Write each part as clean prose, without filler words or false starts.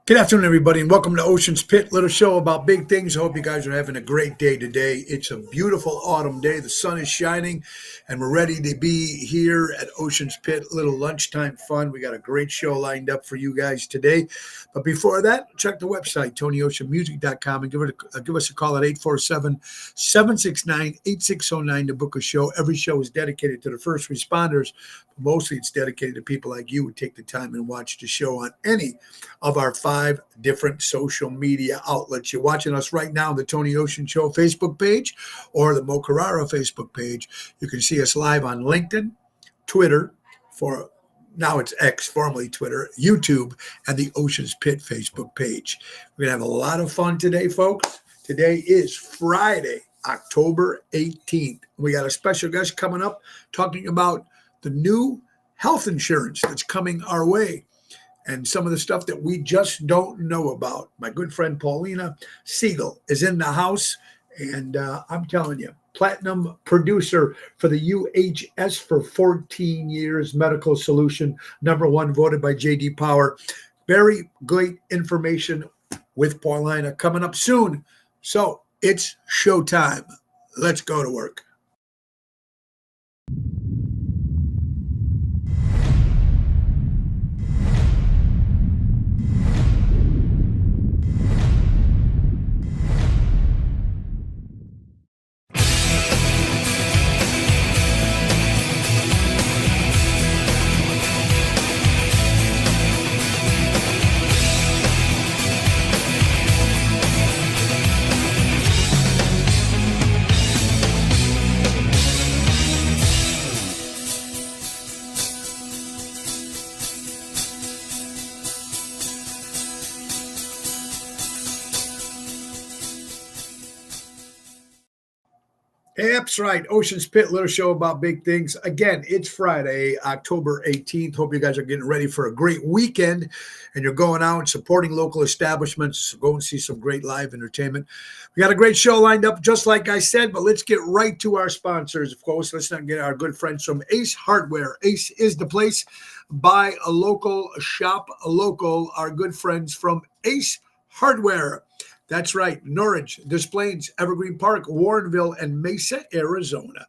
Good afternoon, everybody, and welcome to Ocean's Pit, little show about big things. I hope you guys are having a great day today. It's a beautiful autumn day. The sun is shining, and we're ready to be here at Ocean's Pit. Little lunchtime fun. We got a great show lined up for you guys today. But before that, check the website, TonyOceanMusic.com, and give us a call at 847-769-8609 to book a show. Every show is dedicated to the first responders. Mostly it's dedicated to people like you who take the time and watch the show on any of our 5 different social media outlets. You're watching us right now on the Tony Ocean Show Facebook page or the Mo Carrara Facebook page. You can see us live on LinkedIn, Twitter, for now it's X, formerly Twitter, YouTube, and the Ocean's Pit Facebook page. We're going to have a lot of fun today, folks. Today is Friday, October 18th. We got a special guest coming up talking about the new health insurance that's coming our way and some of the stuff that we just don't know about. My good friend Paulina Siegel is in the house, and I'm telling you, platinum producer for the UHS for 14 years, medical solution, #1 voted by J.D. Power. Very great information with Paulina coming up soon. So it's showtime. Let's go to work. That's right. Ocean's Pit, little show about big things. Again, it's Friday, October 18th. Hope you guys are getting ready for a great weekend and you're going out and supporting local establishments. Go and see some great live entertainment. We got a great show lined up, just like I said, but let's get right to our sponsors. Of course, let's not get our good friends from Ace Hardware. Ace is the place. Buy a local, shop a local. Our good friends from Ace Hardware. That's right. Norridge, Des Plaines, Evergreen Park, Warrenville, and Mesa, Arizona.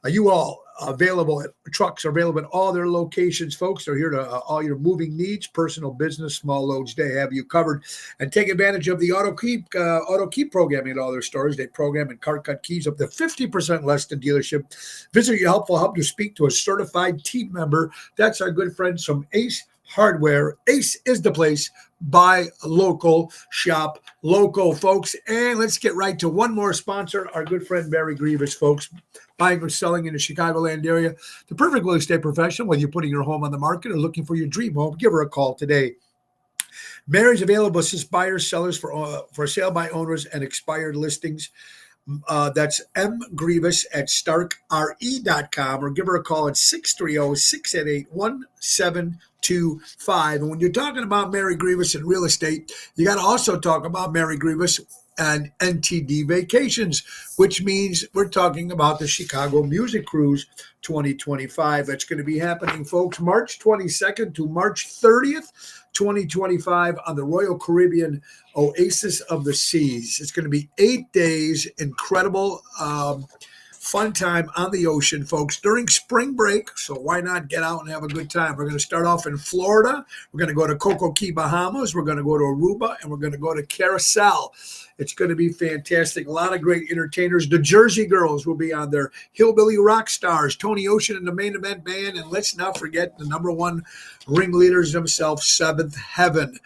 You all available at trucks are available at all their locations, folks. They're here to all your moving needs, personal, business, small loads. They have you covered. And take advantage of the auto keep programming at all their stores. They program and cart cut keys up to 50% less than dealership. Visit your helpful hub to speak to a certified team member. That's our good friends from Ace Hardware. Ace is the place. Buy local, shop local, folks. And let's get right to one more sponsor, our good friend Mary Grievous, folks. Buying or selling in the Chicagoland area. The perfect real estate professional, whether you're putting your home on the market or looking for your dream home, give her a call today. Mary's available assist buyers, sellers for sale by owners and expired listings. That's M. Grievous at starkre.com or give her a call at 630-688-1725. And when you're talking about Mary Grievous and real estate, you got to also talk about Mary Grievous and NTD Vacations, which means we're talking about the Chicago Music Cruise 2025. That's going to be happening, folks, March 22nd to March 30th. 2025 on the Royal Caribbean Oasis of the Seas. It's going to be 8 days, incredible fun time on the ocean, folks, during spring break. So why not get out and have a good time? We're going to start off in Florida. We're going to go to Coco Key, Bahamas. We're going to go to Aruba, and we're going to go to Carousel. It's going to be fantastic. A lot of great entertainers. The Jersey Girls will be on there. Hillbilly Rock Stars, Tony Ocean and the Main Event Band. And let's not forget the #1 ringleaders themselves, Seventh Heaven.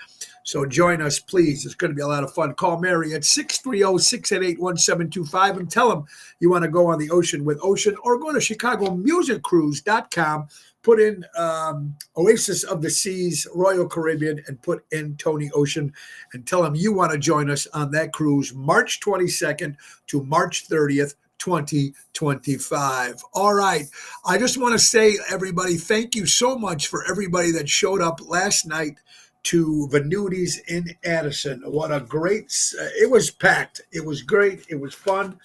So join us, please. It's going to be a lot of fun. Call Mary at 630-688-1725 and tell them you want to go on the ocean with Ocean, or go to ChicagoMusicCruise.com. Put in Oasis of the Seas, Royal Caribbean, and put in Tony Ocean and tell them you want to join us on that cruise March 22nd to March 30th. 2025. All right. I just want to say, everybody, thank you so much for everybody that showed up last night to Venutis in Addison. What a great, it was packed. It was great. It was fun.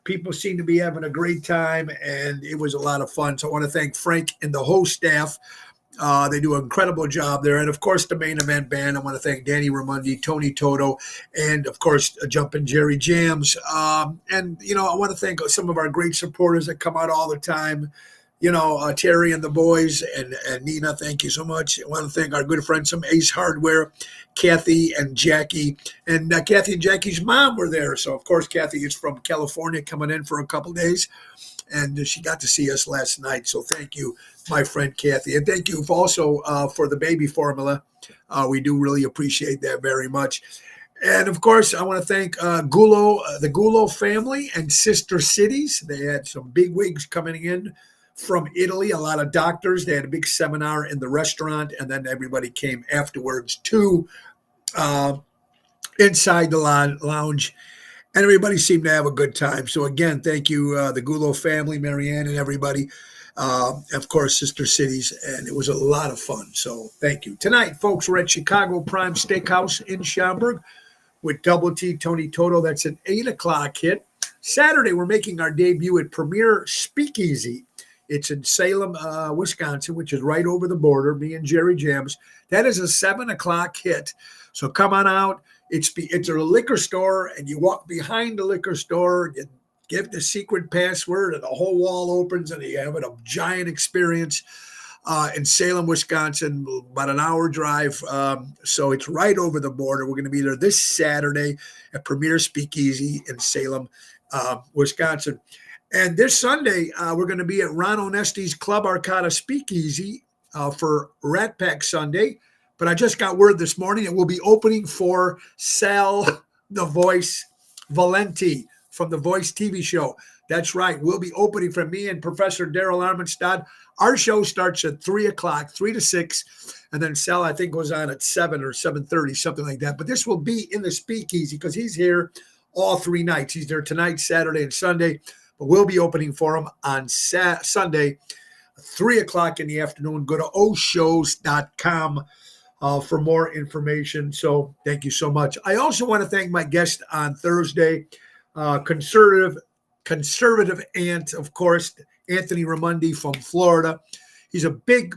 People seem to be having a great time, and it was a lot of fun. So I want to thank Frank and the whole staff They do an incredible job there. And, of course, the main event band, I want to thank Danny Ramundi, Tony Toto, and, of course, Jumpin' Jerry Jams. And, I want to thank some of our great supporters that come out all the time. Terry and the boys and Nina, thank you so much. I want to thank our good friends from Ace Hardware, Kathy and Jackie. And Kathy and Jackie's mom were there. So, of course, Kathy is from California coming in for a couple days. And she got to see us last night. So thank you, my friend Kathy. And thank you also for the baby formula. We do really appreciate that very much. And, of course, I want to thank the Gulo family and Sister Cities. They had some big wigs coming in from Italy, a lot of doctors. They had a big seminar in the restaurant, and then everybody came afterwards to inside the lounge. And everybody seemed to have a good time. So, again, thank you, the Gulo family, Marianne and everybody. Of course, Sister Cities. And it was a lot of fun. So, thank you. Tonight, folks, we're at Chicago Prime Steakhouse in Schaumburg with Double T Tony Toto. That's an 8 o'clock hit. Saturday, we're making our debut at Premier Speakeasy. It's in Salem, Wisconsin, which is right over the border, me and Jerry Jams. That is a 7 o'clock hit. So come on out. It's a liquor store, and you walk behind the liquor store, you give the secret password, and the whole wall opens, and you have a giant experience in Salem, Wisconsin, about an hour drive. So it's right over the border. We're going to be there this Saturday at Premier Speakeasy in Salem, Wisconsin. And this Sunday, we're going to be at Ron Onesti's Club Arcada Speakeasy for Rat Pack Sunday. But I just got word this morning it will be opening for Sal the Voice Valenti from the Voice TV show. That's right. We'll be opening for me and Professor Daryl Armenstad. Our show starts at 3 o'clock, 3 to 6. And then Sal, I think, goes on at 7 or 7:30, something like that. But this will be in the Speakeasy because he's here all 3 nights. He's there tonight, Saturday, and Sunday. But we'll be opening for him on Sunday, 3 o'clock in the afternoon. Go to oshows.com for more information. So thank you so much. I also want to thank my guest on Thursday, conservative aunt, of course, Anthony Ramundi from Florida. He's a big,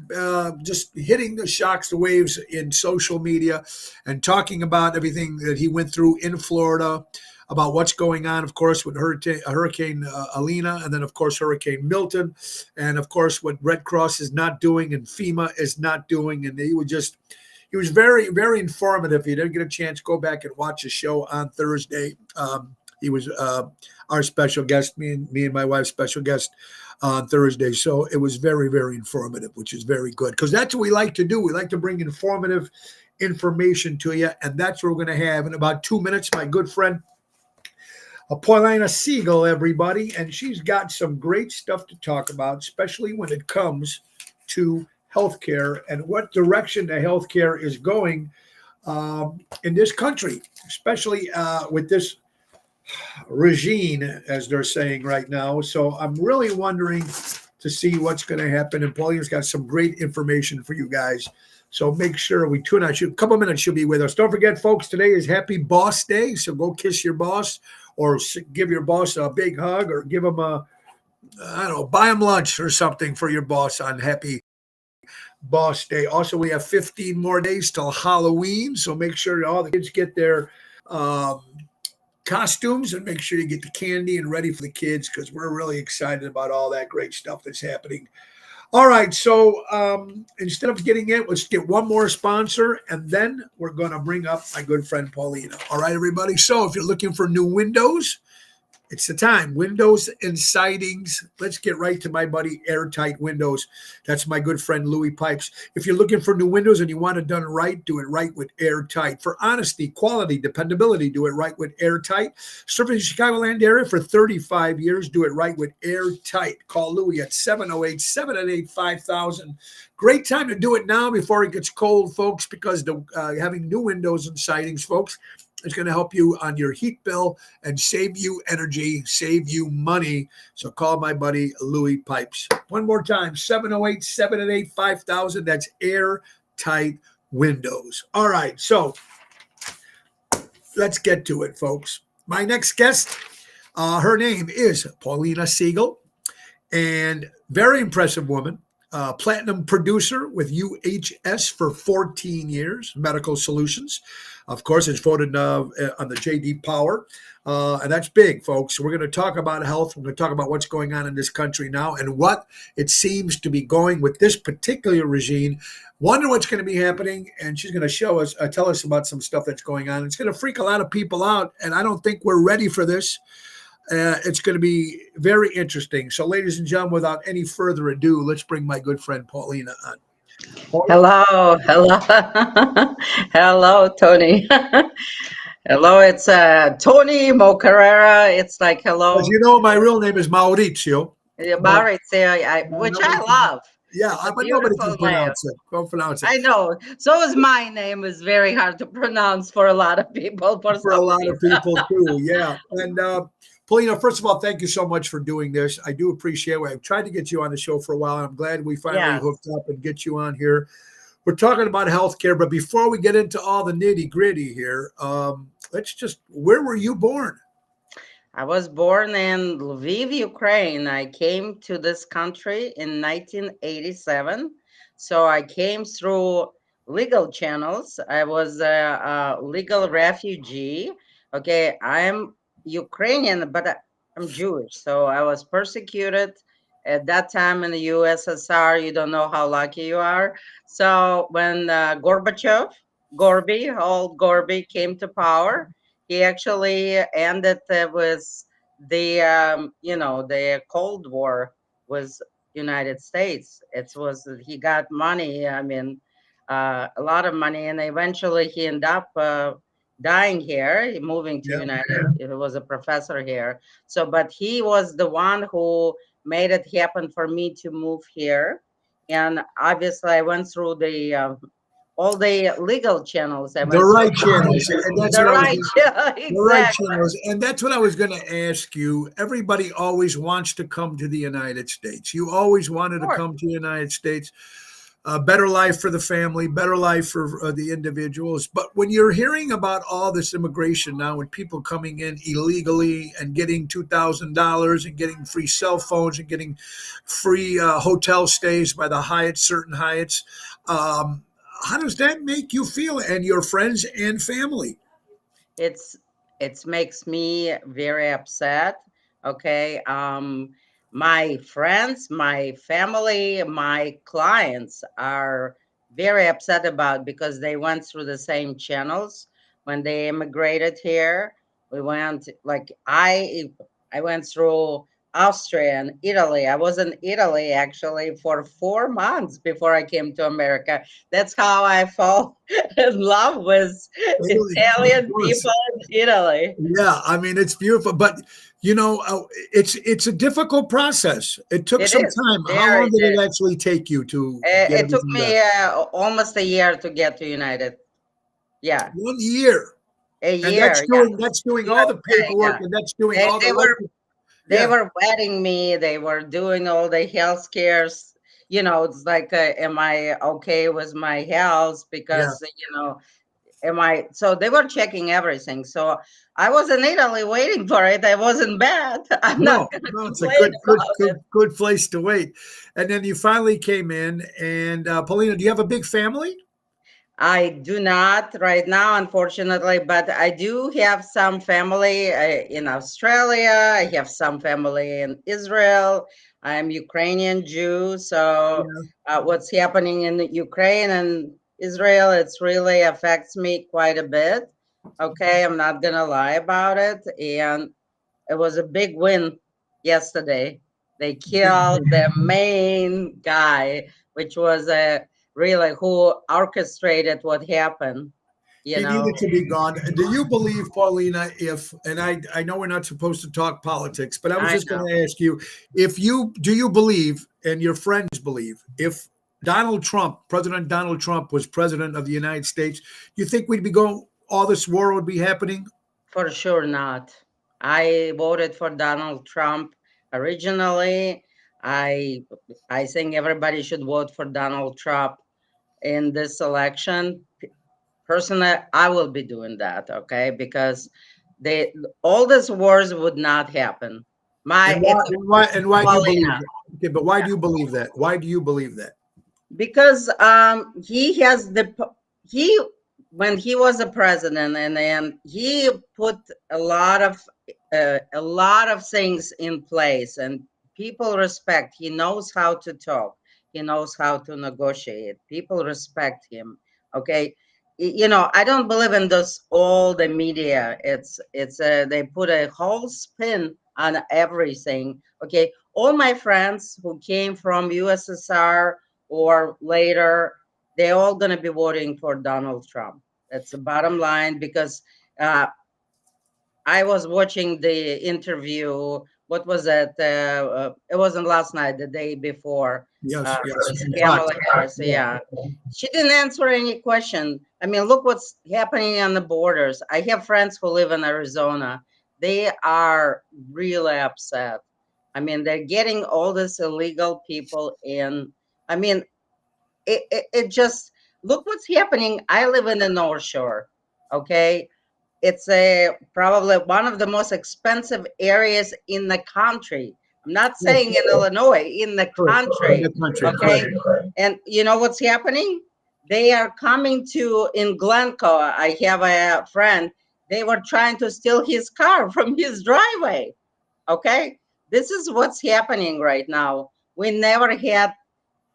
just hitting the shocks, the waves in social media and talking about everything that he went through in Florida, about what's going on, of course, with Hurricane Alina, and then, of course, Hurricane Milton, and, of course, what Red Cross is not doing and FEMA is not doing. And he was very, very informative. If you didn't get a chance, go back and watch the show on Thursday. He was our special guest, me and my wife's special guest on Thursday. So it was very, very informative, which is very good because that's what we like to do. We like to bring informative information to you, and that's what we're going to have in about 2 minutes. My good friend, Paulina Siegel, everybody, and she's got some great stuff to talk about, especially when it comes to healthcare and what direction the healthcare is going in this country, especially with this regime, as they're saying right now. So I'm really wondering to see what's going to happen. And Paulina's got some great information for you guys. So make sure we tune out. A couple minutes she'll be with us. Don't forget, folks, today is Happy Boss Day. So go kiss your boss or give your boss a big hug or give him buy him lunch or something for your boss on Happy Boss Day. Also, we have 15 more days till Halloween. So make sure all the kids get their costumes and make sure you get the candy and ready for the kids because we're really excited about all that great stuff that's happening. All right, so instead of getting it, let's get one more sponsor, and then we're going to bring up my good friend Paulina. All right, everybody. So if you're looking for new windows, it's the time. Windows and sidings. Let's get right to my buddy Airtight Windows. That's my good friend Louis Pipes. If you're looking for new windows and you want it done right, do it right with Airtight. For honesty, quality, dependability, do it right with Airtight. Serving the Chicagoland area for 35 years, do it right with Airtight. Call Louis at 708-788-5000. Great time to do it now before it gets cold, folks, because having new windows and sidings, folks, it's going to help you on your heat bill and save you energy, save you money. So call my buddy Louis Pipes. One more time, 708-788-5000. That's Airtight Windows. All right, so let's get to it, folks. My next guest, her name is Paulina Siegel, and very impressive woman. platinum producer with UHS for 14 years, Medical Solutions. Of course, it's voted on the JD Power. And that's big, folks. We're going to talk about health. We're going to talk about what's going on in this country now and what it seems to be going with this particular regime. Wonder what's going to be happening. And she's going to show us, tell us about some stuff that's going on. It's going to freak a lot of people out. And I don't think we're ready for this. It's going to be very interesting. So, ladies and gentlemen, without any further ado, let's bring my good friend Paulina on. Hello. Hello, Tony. Hello, it's Tony Mocarera. It's like hello. As you know, my real name is Maurizio. Maurizio, which I love. Yeah, but nobody can pronounce it. Don't pronounce it. I know. So is my name. Is very hard to pronounce for a lot of people. For a lot of people too, yeah. And Paulina, first of all, thank you so much for doing this. I do appreciate it. I've tried to get you on the show for a while, and I'm glad we finally hooked up and get you on here. We're talking about healthcare, but before we get into all the nitty gritty here, where were you born? I was born in Lviv, Ukraine. I came to this country in 1987. So I came through legal channels. I was a legal refugee. Okay, I'm Ukrainian, but I'm Jewish. So I was persecuted at that time in the USSR. You don't know how lucky you are. So when old Gorby came to power, he actually ended with the the Cold War with United States. He got money. I mean, a lot of money, and eventually he ended up dying here, moving to United. He was a professor here. So, but he was the one who made it happen for me to move here. And obviously, I went through all the legal channels. The right channels. And that's what I was going to ask you. Everybody always wants to come to the United States. You always wanted to come to the United States. Better life for the family, better life for the individuals. But when you're hearing about all this immigration now and people coming in illegally and getting $2,000 and getting free cell phones and getting free hotel stays by the certain Hyatts, how does that make you feel and your friends and family? It makes me very upset. Okay. My friends, my family, my clients are very upset about because they went through the same channels when they immigrated here. We went I went through Austria and Italy. I was in Italy actually for 4 months before I came to America. That's how I fell in love with Italian people in Italy. Yeah, I mean, it's beautiful, but it's a difficult process. It took some time. How long did it actually take you to? It took me almost a year to get to United. Yeah, 1 year. A year. That's doing all the paperwork, and that's doing all the. They were vetting me. They were doing all the health cares. It's like, am I okay with my health? Because, am I? So they were checking everything. So I was in Italy waiting for it. I wasn't bad. It's a good place to wait. And then you finally came in. And Paulina, do you have a big family? I do not right now, unfortunately, but I do have some family in Australia. I have some family in Israel. I'm Ukrainian Jew. So what's happening in Ukraine and Israel, it's really affects me quite a bit. Okay, I'm not going to lie about it. And it was a big win yesterday. They killed the main guy, which was really who orchestrated what happened. He needed to be gone. Do you believe, Paulina, and I know we're not supposed to talk politics, but I was just going to ask you, do you believe, and your friends believe, if President Donald Trump was president of the United States, you think all this war would be happening? For sure not. I voted for Donald Trump originally. I think everybody should vote for Donald Trump in this election. Personally, I will be doing that, okay? Because all these wars would not happen. And why do you believe that? Okay, but why do you believe that? Why do you believe that? Because he has he when he was a president, and then he put a lot of things in place, and people respect. He knows how to talk. He knows how to negotiate. People respect him. Okay. I don't believe in this all the media. They put a whole spin on everything. Okay, all my friends who came from USSR or later, they're all going to be voting for Donald Trump. That's the bottom line, because uh, I was watching the interview. What was it? It wasn't last night, the day before. Yes, yes. Kamala Harris, yeah. She didn't answer any question. I mean, look what's happening on the borders. I have friends who live in Arizona. They are really upset. I mean, they're getting all these illegal people in. I mean, it just, look what's happening. I live in the North Shore. Okay, it's probably one of the most expensive areas in the country. I'm not saying in Illinois, in the country. Okay, and you know what's happening? They are coming to in Glencoe. I have a friend. They were trying to steal his car from his driveway. Okay, this is what's happening right now. We never had.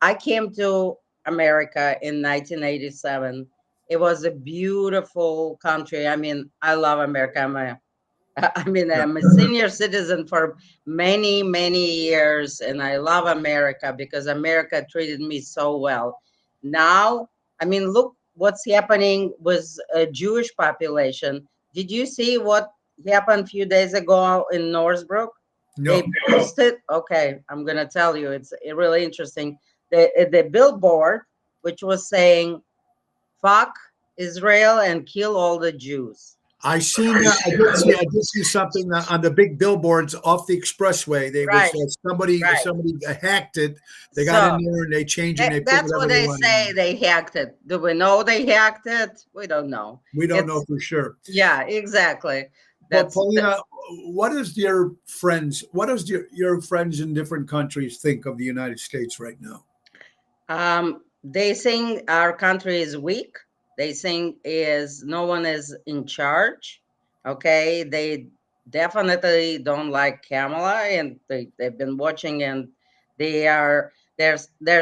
I came to America in 1987. It was a beautiful country. I mean, I love America. I'm a senior citizen for many, many years, and I love America because America treated me so well. Now, I mean, look what's happening with a Jewish population. Did you see what happened a few days ago in Northbrook? No. They posted, okay, I'm going to tell you, it's really interesting. The billboard, which was saying, fuck Israel and kill all the Jews. I seen that. I did see something on the big billboards off the expressway. They Right. was somebody hacked it. They got in there and they changed it. That's what they say. They hacked it. Do we know they hacked it? We don't know. We don't know for sure. Yeah, exactly. But Paulina, what does your friends in different countries think of the United States right now? They think our country is weak. They think no one is in charge. Okay, they definitely don't like Kamala, and they've been watching, and they're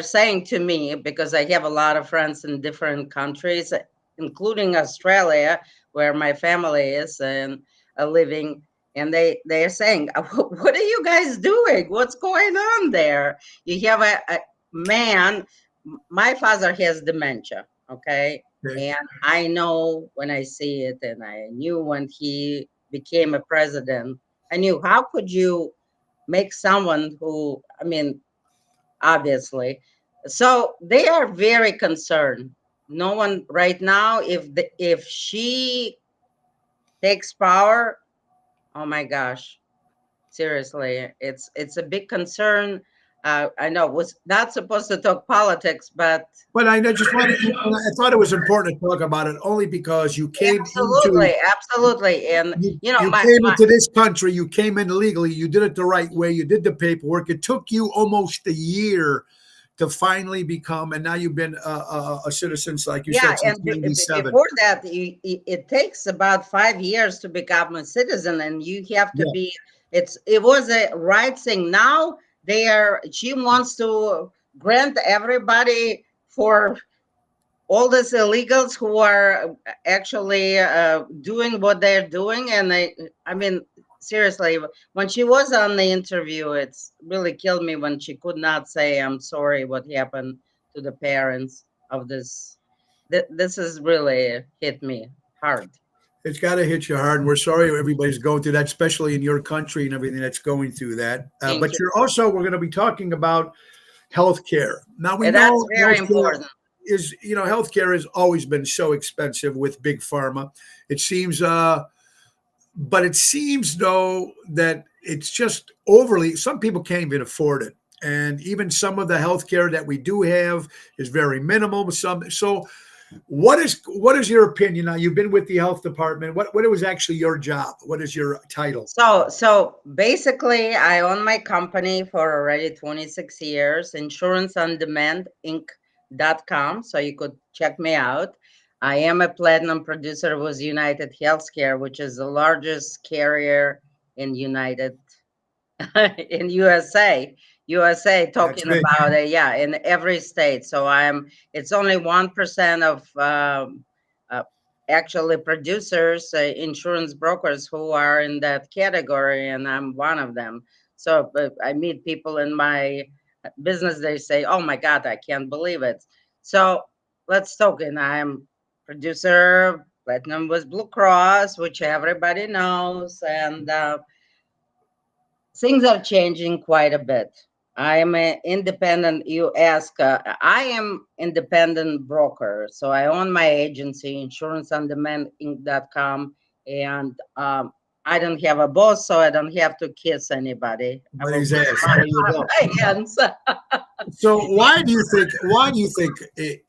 saying to me, because I have a lot of friends in different countries, including Australia, where my family is and living, and they're saying, "What are you guys doing? What's going on there? You have a man." My father has dementia. Okay. And I know when I see it, and I knew when he became a president, I knew, how could you make someone who, I mean, obviously. So they are very concerned. No one right now, if she takes power, oh my gosh, seriously, it's a big concern. I know was not supposed to talk politics, but I just wanted. I thought it was important to talk about it only because you came absolutely, and you came into this country. You came in legally. You did it the right way. You did the paperwork. It took you almost a year to finally become, and now you've been a citizen, like you said, since '97. Before that, it takes about 5 years to become a citizen, and you have to be. It was a right thing. Now she wants to grant everybody for all these illegals who are actually doing what they're doing. And I mean, seriously, when she was on the interview, it's really killed me when she could not say, I'm sorry what happened to the parents of this. This has really hit me hard. It's got to hit you hard, and we're sorry everybody's going through that, especially in your country and everything that's going through that. But we're going to be talking about healthcare. Now we know that's very important. Healthcare has always been so expensive with big pharma. It seems, but it seems though that it's just overly. Some people can't even afford it, and even some of the healthcare that we do have is very minimal. So What is your opinion? Now, you've been with the health department. What was actually your job? What is your title? So basically, I own my company for already 26 years, Insurance on Demand Inc.com. So you could check me out. I am a platinum producer with United Healthcare, which is the largest carrier in United in USA That's talking big. about it, yeah, in every state. So it's only 1% of uh, actually producers, insurance brokers who are in that category, and I'm one of them. So I meet people in my business, they say, oh my God, I can't believe it. So let's talk. And I'm producer, platinum with Blue Cross, which everybody knows. And things are changing quite a bit. I am an independent, you ask, I am independent broker. So I own my agency, insuranceondemandinc.com, and I don't have a boss, so I don't have to kiss anybody. I But will he's kiss asked. There you go. my hands. So why do you think? Why do you think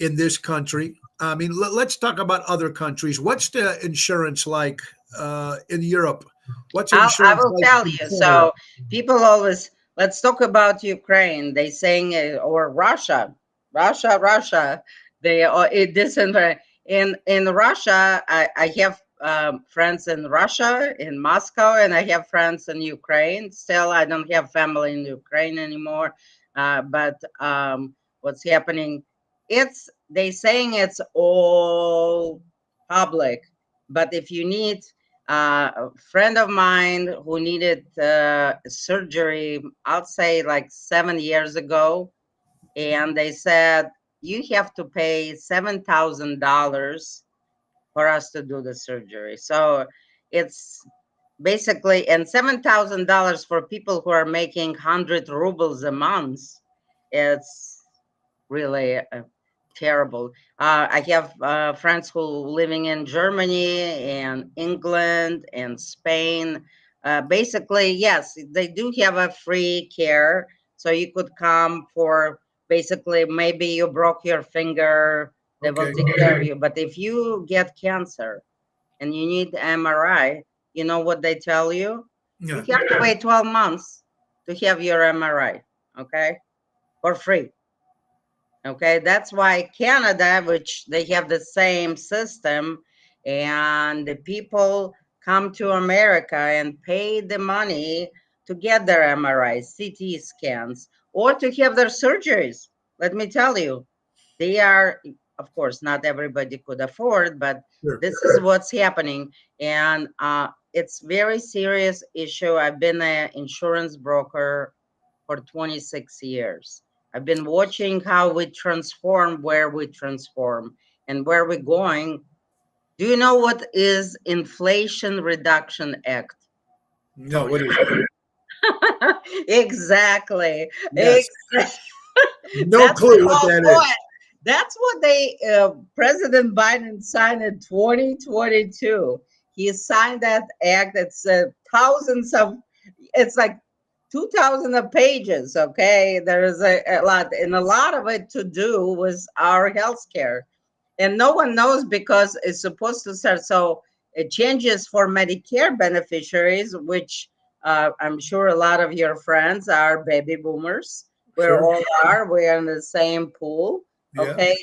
in this country? I mean, let's talk about other countries. What's the insurance like in Europe? What's I insurance will like tell in you. Canada? So people always, let's talk about Ukraine. They saying or Russia. They it this and that. In Russia. I have friends in Russia, in Moscow, and I have friends in Ukraine. Still, I don't have family in Ukraine anymore. But what's happening? It's they saying it's all public, but if you need a friend of mine who needed surgery, I'll say like 7 years ago, and they said you have to pay $7,000 for us to do the surgery. So it's basically, and $7,000 for people who are making 100 rubles a month. It's really terrible. I have friends who living in Germany and England and Spain. Basically, yes, they do have a free care, so you could come for basically maybe you broke your finger, they will Okay. take care of you. But if you get cancer and you need MRI, you know what they tell you? You Yeah. have to wait 12 months to have your MRI, okay, for free. Okay, that's why Canada, which they have the same system, and the people come to America and pay the money to get their MRIs, CT scans, or to have their surgeries. Let me tell you, they are, of course, not everybody could afford, but Sure. this is what's happening. And it's very serious issue. I've been an insurance broker for 26 years. I've been watching how we transform, where we transform, and where we're going. Do you know what is Inflation Reduction Act, No. Tony? What is it? Exactly. Yes. No That's clue what oh that boy. is. That's what they President Biden signed in 2022. He signed that act. It's thousands of. It's like 2,000 of pages. Okay, there is a lot, and a lot of it to do with our healthcare, and no one knows because it's supposed to start. So it changes for Medicare beneficiaries, which I'm sure a lot of your friends are baby boomers. We Sure. all are. We're in the same pool. Yeah. Okay.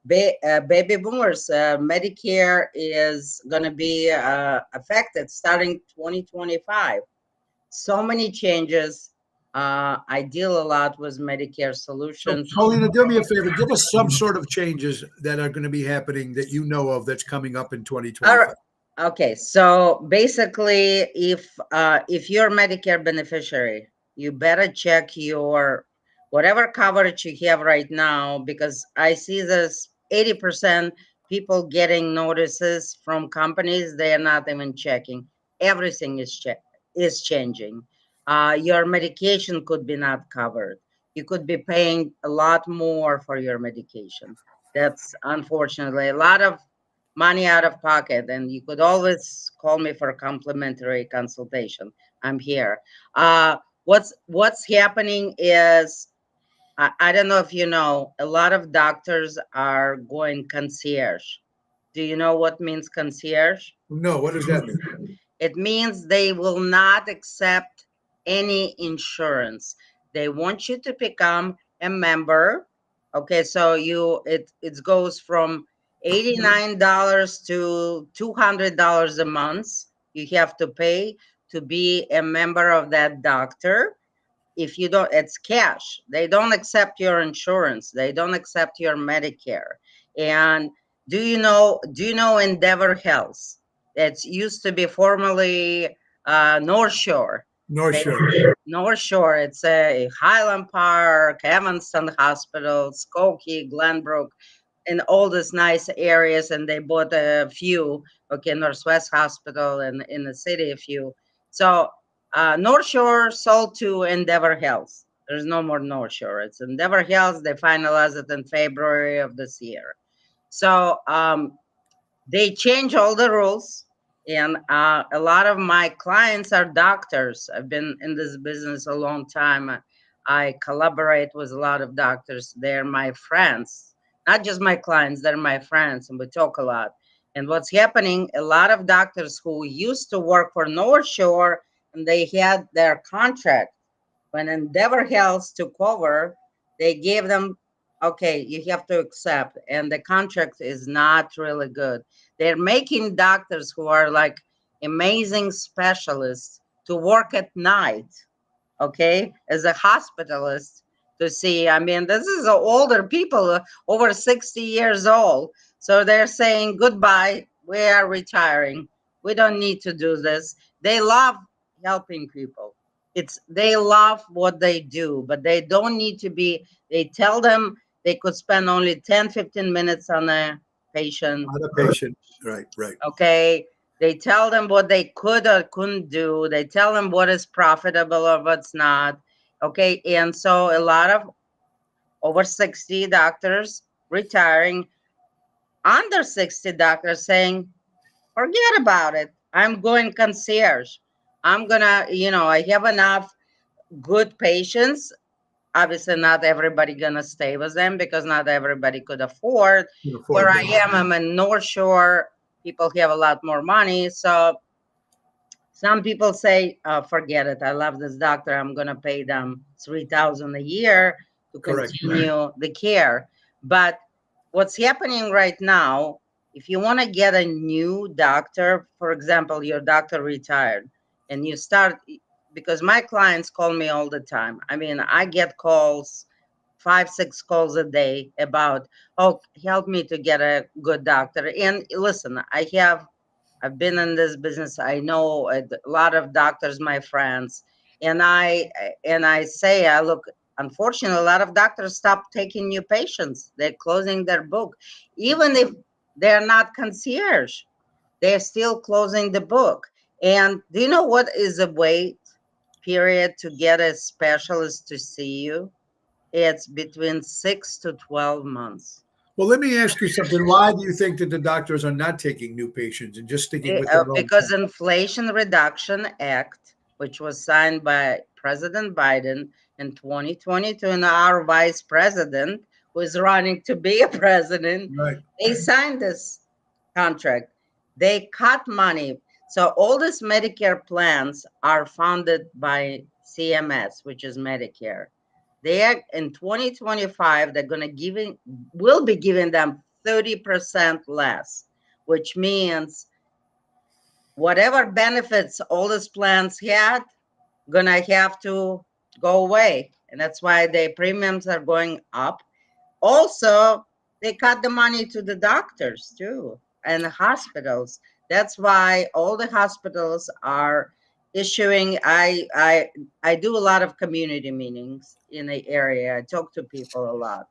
Baby boomers, Medicare is going to be affected starting 2025. So many changes. I deal a lot with Medicare So, solutions. Paulina, do me a favor. Give us some sort of changes that are going to be happening that you know of that's coming up in All 2025. right. Okay, so basically, if you're a Medicare beneficiary, you better check your whatever coverage you have right now, because I see this 80% people getting notices from companies they are not even checking. Everything is changing. Your medication could be not covered. You could be paying a lot more for your medication. That's unfortunately a lot of money out of pocket, and you could always call me for a complimentary consultation. I'm here. What's happening is I don't know if you know, a lot of doctors are going concierge. Do you know what means concierge? No, what does that mean? It means they will not accept any insurance. They want you to become a member. Okay, so it goes from $89 to $200 a month. You have to pay to be a member of that doctor. If you don't, it's cash. They don't accept your insurance. They don't accept your Medicare. And do you know Endeavor Health? It's used to be formerly North Shore. North They, Shore. North Shore, it's a Highland Park, Evanston Hospital, Skokie, Glenbrook, in all these nice areas. And they bought a few, okay, Northwest Hospital, and in the city a few. So North Shore sold to Endeavor Health. There's no more North Shore. It's Endeavor Health. They finalized it in February of this year. So they change all the rules. And a lot of my clients are doctors. I've been in this business a long time. I collaborate with a lot of doctors. They're my friends, not just my clients, they're my friends, and we talk a lot. And what's happening, a lot of doctors who used to work for North Shore and they had their contract, when Endeavor Health took over, they gave them, okay, you have to accept, and the contract is not really good. They're making doctors who are like amazing specialists to work at night, okay, as a hospitalist to see. I mean, this is older people, over 60 years old. So they're saying goodbye. We are retiring. We don't need to do this. They love helping people. They love what they do, but they don't need to be. They tell them they could spend only 10, 15 minutes on a patient. Not a patient. Right, right. Okay. They tell them what they could or couldn't do. They tell them what is profitable or what's not. Okay. And so a lot of over 60 doctors retiring, under 60 doctors saying, forget about it. I'm going concierge. I'm going to, I have enough good patients. Obviously, not everybody going to stay with them because not everybody could afford. You can Where afford I that. am, I'm in North Shore. People have a lot more money. So some people say, forget it. I love this doctor. I'm going to pay them $3,000 a year to Correct. continue the care. But what's happening right now, if you want to get a new doctor, for example, your doctor retired and you start, because my clients call me all the time. I mean, I get calls, 5, 6 calls a day about, oh, help me to get a good doctor. And listen, I've been in this business. I know a lot of doctors, my friends, and I say, I look. Unfortunately, a lot of doctors stop taking new patients. They're closing their book, even if they're not concierge. They're still closing the book. And do you know what is a wait period to get a specialist to see you? It's between 6 to 12 months. Well, let me ask you something. Why do you think that the doctors are not taking new patients and just sticking with their own? Because Inflation Reduction Act, which was signed by President Biden in 2022, and our vice president, who is running to be a president, Right. they signed this contract. They cut money. So all these Medicare plans are funded by CMS, which is Medicare. They are in 2025, they're going to will be giving them 30% less, which means whatever benefits all these plans had gonna have to go away, and that's why the premiums are going up. Also, they cut the money to the doctors too and the hospitals. That's why all the hospitals are issuing. I do a lot of community meetings in the area. I talk to people a lot.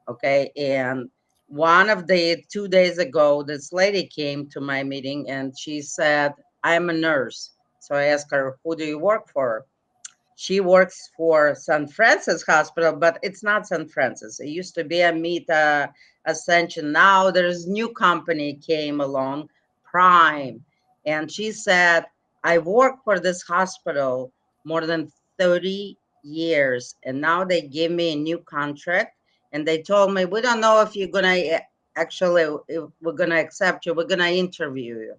Okay, and one of the 2 days ago, this lady came to my meeting and she said, I'm a nurse. So I asked her, who do you work for? She works for St. Francis Hospital, but it's not St. Francis. It used to be Amita Ascension. Now there's new company came along, Prime. And she said, I worked for this hospital more than 30 years, and now they give me a new contract, and they told me, we don't know if you're gonna actually, if we're gonna accept you, we're gonna interview you.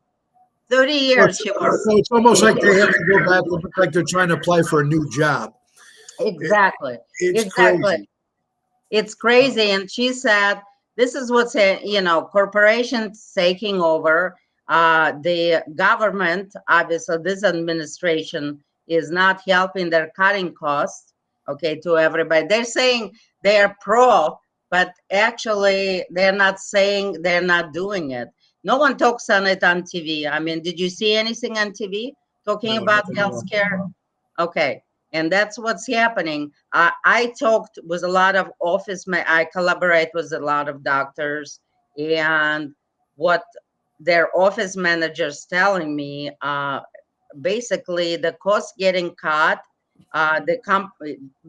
30 So years it's, she was. so it's almost like they have to go back and look like they're trying to apply for a new job. Exactly. It's Exactly. crazy. It's crazy. And she said, this is what's, corporations taking over. The government, obviously, this administration is not helping. They're cutting costs, okay, to everybody. They're saying they're pro, but actually, they're not saying, they're not doing it. No one talks on it on TV. I mean, did you see anything on TV talking No, about nothing at all. healthcare? Okay. And that's what's happening. I talked with a lot of I collaborate with a lot of doctors, and what their office managers telling me, basically the cost getting cut,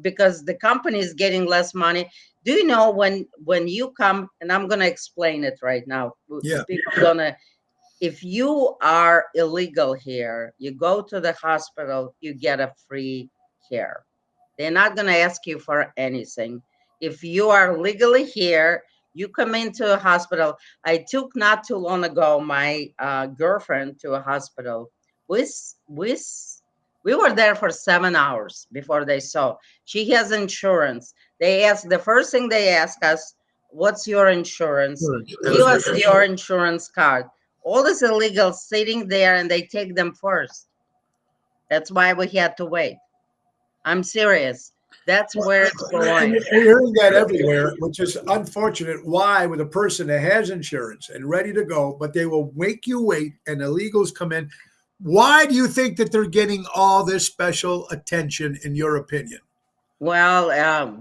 because the company is getting less money. Do you know when you come, and I'm gonna explain it right now. Yeah. People gonna, if you are illegal here, you go to the hospital, you get a free care. They're not going to ask you for anything. If you are legally here, you come into a hospital. I took not too long ago my girlfriend to a hospital. With we were there for 7 hours before they saw. She has insurance. They asked, the first thing they ask us, "What's your insurance? Give us your insurance card." All this illegals sitting there, and they take them first. That's why we had to wait. I'm serious. That's where it's And going. you're hearing that everywhere, which is unfortunate. Why, with a person that has insurance and ready to go, but they will make you wait, and illegals come in. Why do you think that they're getting all this special attention, in your opinion? Well,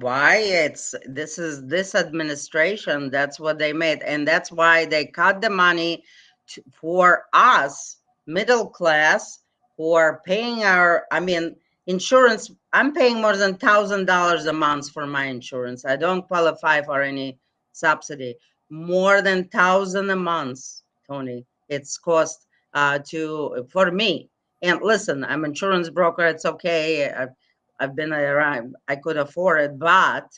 why this administration? That's what they made, and that's why they cut the money for us, middle class, who are paying our. I mean, insurance. I'm paying more than $1,000 a month for my insurance. I don't qualify for any subsidy. More than 1,000 a month, Tony. It's cost to for me. And listen, I'm insurance broker. It's okay. I've been around, I could afford it, but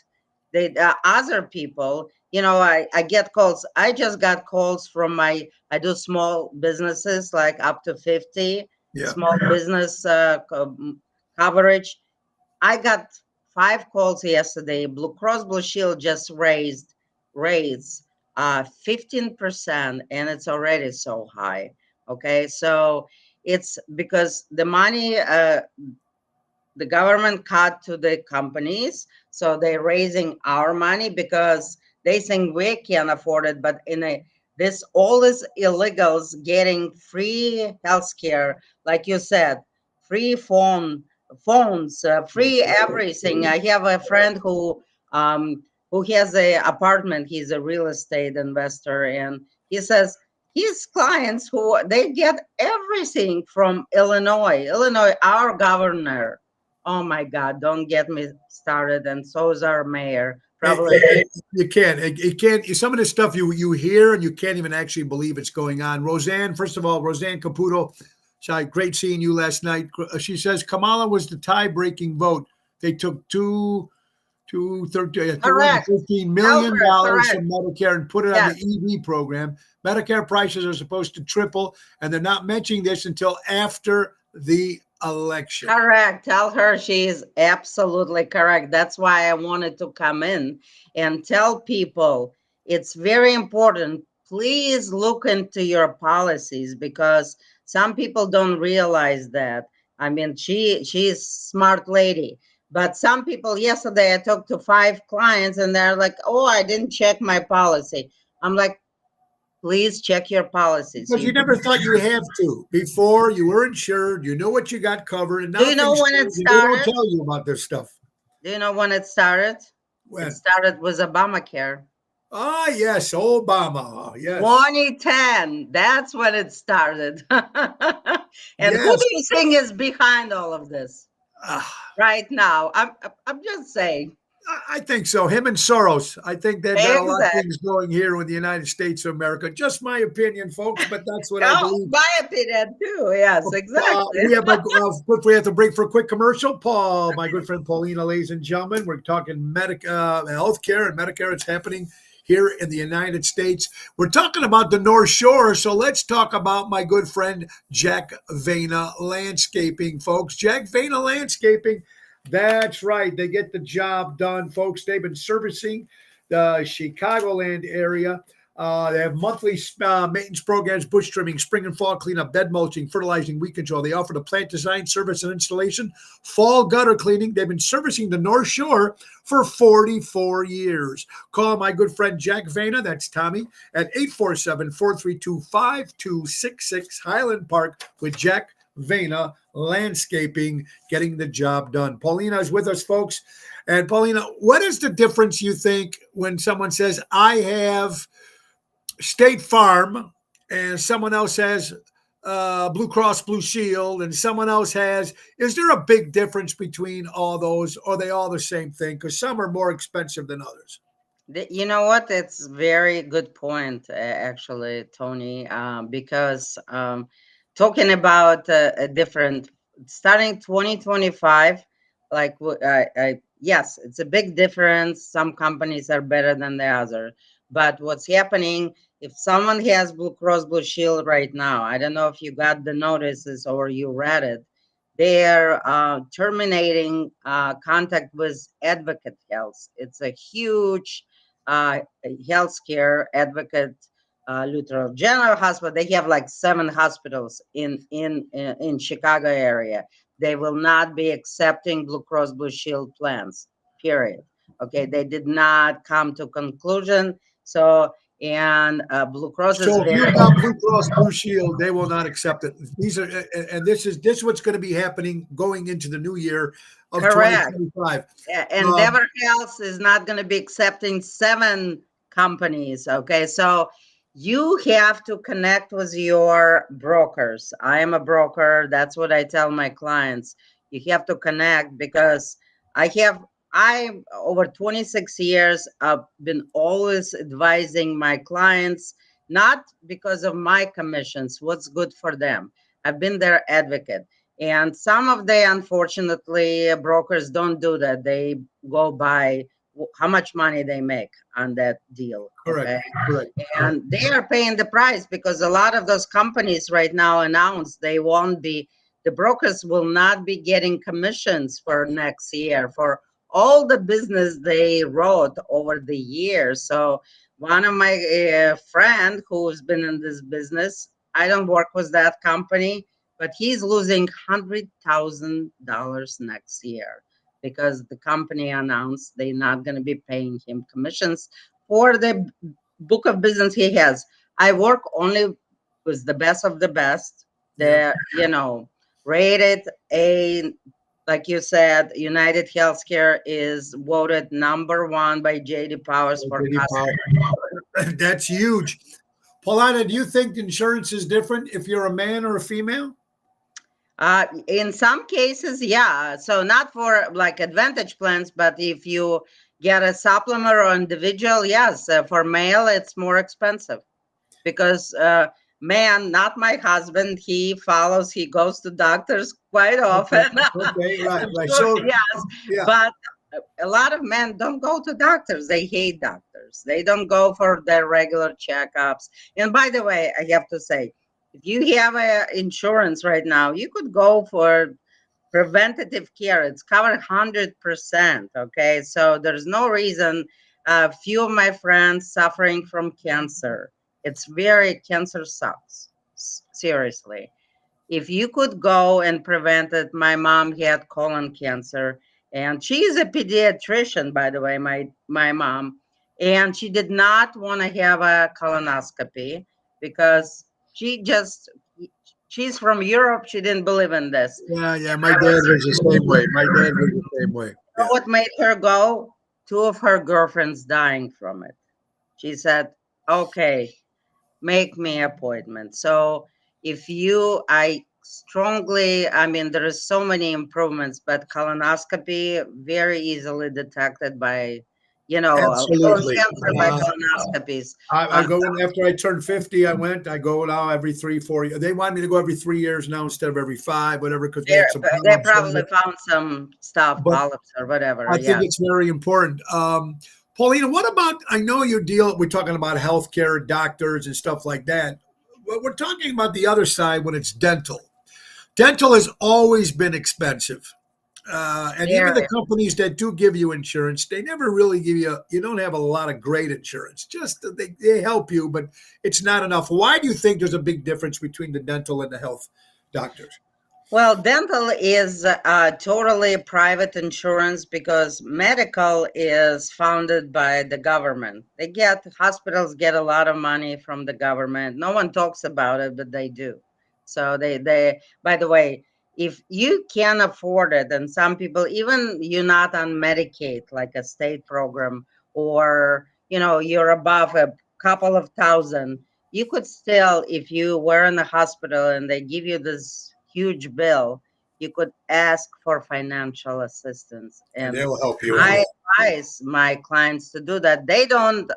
the other people, I get calls. I just got calls from I do small businesses, like up to 50, Yeah. small business coverage. I got 5 calls yesterday. Blue Cross Blue Shield just raised rates 15%, and it's already so high. Okay, so it's because the money, the government cut to the companies, so they're raising our money because they think we can't afford it. But this all these illegals getting free healthcare, like you said, free phones, free everything. I have a friend who has a apartment. He's a real estate investor, and he says his clients who they get everything from Illinois, our governor. Oh my God, don't get me started. And so is our mayor. Probably. You can't. It can't. Some of the stuff you hear and you can't even actually believe it's going on. Roseanne, first of all, Roseanne Caputo, great seeing you last night. She says Kamala was the tie-breaking vote. They took Correct. $215 million from Medicare and put it on the EV program. Medicare prices are supposed to triple, and they're not mentioning this until after the election. Correct. Tell her she is absolutely correct. That's why I wanted to come in and tell people it's very important. Please look into your policies, because some people don't realize that. I mean, she's a smart lady. But some people, yesterday I talked to 5 clients, and they're like, "Oh, I didn't check my policy." I'm like, please check your policies. Because you never thought you have to. Before, you were insured, you know what you got covered. And now do you know when it they don't started? tell you about this stuff. Do you know when it started? When? It started with Obamacare. Ah, yes, Obama. Yes. 2010. That's when it started. And who do you think is behind all of this right now? I'm just saying. I think so. Him and Soros. I think they've got a lot of Exactly. things going here with the United States of America. Just my opinion, folks, but that's what I Oh, believe. my opinion too. Yes, exactly. We have if we have to break for a quick commercial. Paul, my good friend Paulina, ladies and gentlemen, we're talking healthcare and Medicare. It's happening here in the United States. We're talking about the North Shore, so let's talk about my good friend Jack Vena Landscaping, folks. Jack Vena Landscaping. That's right. They get the job done, folks. They've been servicing the Chicagoland area. They have monthly maintenance programs, bush trimming, spring and fall cleanup, bed mulching, fertilizing, weed control. They offer the plant design, service, and installation, fall gutter cleaning. They've been servicing the North Shore for 44 years. Call my good friend Jack Vena, that's Tommy, at 847-432-5266, Highland Park with Jack Vena Landscaping, getting the job done. Paulina is with us, folks. And Paulina, what is the difference, you think, when someone says, I have State Farm, and someone else has Blue Cross Blue Shield, and someone else has? Is there a big difference between all those, or are they all the same thing? Because some are more expensive than others. You know what? It's very good point, actually, Tony. Because talking about a different, starting 2025, like yes, it's a big difference. Some companies are better than the other. But what's happening, if someone has Blue Cross Blue Shield right now, I don't know if you got the notices or you read it, they're terminating contact with Advocate Health. It's a huge healthcare advocate, Lutheran General Hospital. They have like 7 hospitals in Chicago area. They will not be accepting Blue Cross Blue Shield plans. Period. Okay, they did not come to conclusion. So and Blue Cross is So if very you've got Blue Cross Blue Shield, they will not accept it. These are, and this is what's going to be happening going into the new year of correct. 2025. Endeavor Health is not going to be accepting 7 companies. Okay, so you have to connect with your brokers. I am a broker. That's what I tell my clients. You have to connect because I over 26 years I've been always advising my clients, not because of my commissions, what's good for them. I've been their advocate. And some of the, unfortunately, brokers don't do that. They go by how much money they make on that deal. Correct. Okay. Correct. And they are paying the price because a lot of those companies right now announced they won't be, the brokers will not be getting commissions for next year for all the business they wrote over the years. So one of my friend who's been in this business, I don't work with that company, but he's losing $100,000 next year because the company announced they're not going to be paying him commissions for the book of business he has. I work only with the best of the best. The rated A, like you said, United Healthcare is voted #1 by JD Powers for customer. That's huge. Paulina, do you think insurance is different if you're a man or a female? In some cases, yeah. So not for like Advantage plans, but if you get a supplement or individual, yes. For male, it's more expensive because man, not my husband, he goes to doctors quite often. Okay, right. So, So, yes, yeah. but a lot of men don't go to doctors. They hate doctors. They don't go for their regular checkups. And by the way, I have to say, if you have insurance right now, you could go for preventative care. It's covered 100%. Okay, so there's no reason. A few of my friends suffering from cancer. Cancer sucks. Seriously. If you could go and prevent it, my mom had colon cancer, and she is a pediatrician, by the way, my mom, and she did not want to have a colonoscopy because she's from Europe. She didn't believe in this. Yeah. My dad was the same way. You know what made her go? 2 of her girlfriends dying from it. She said, "Okay, make me appointment." So if I strongly, I mean, there is so many improvements, but colonoscopy very easily detected by, colon Absolutely. cancer by colonoscopies. I go in after I turned 50. I go now every 3, 4 years. They want me to go every 3 years now instead of every 5, whatever, because they had some They polyps. probably found some stuff, But polyps or whatever. I think Yeah. it's very important. Paulina, what about? I know we're talking about healthcare, doctors, and stuff like that. But we're talking about the other side when it's dental. Dental has always been expensive. And even the Very. companies that do give you insurance, they never really give you, you don't have a lot of great insurance. Just that they help you, but it's not enough. Why do you think there's a big difference between the dental and the health doctors? Well, dental is totally private insurance because medical is funded by the government. Hospitals get a lot of money from the government. No one talks about it, but they do. So by the way, if you can afford it, and some people, even you're not on Medicaid, like a state program, or, you're above a couple of thousand, you could still, if you were in the hospital and they give you this huge bill, you could ask for financial assistance. And And they'll help you I out. advise my clients to do that. They don't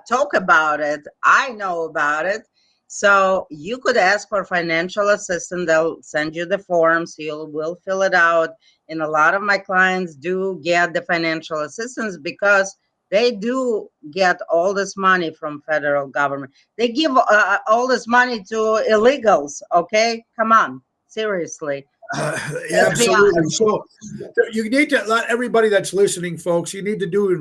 talk about it. I know about it. So you could ask for financial assistance. They'll send you the forms. You will fill it out. And a lot of my clients do get the financial assistance because they do get all this money from federal government. They give all this money to illegals. Okay, come on, seriously. Yeah, Let's be absolutely. honest. So you need to let everybody that's listening, folks. You need to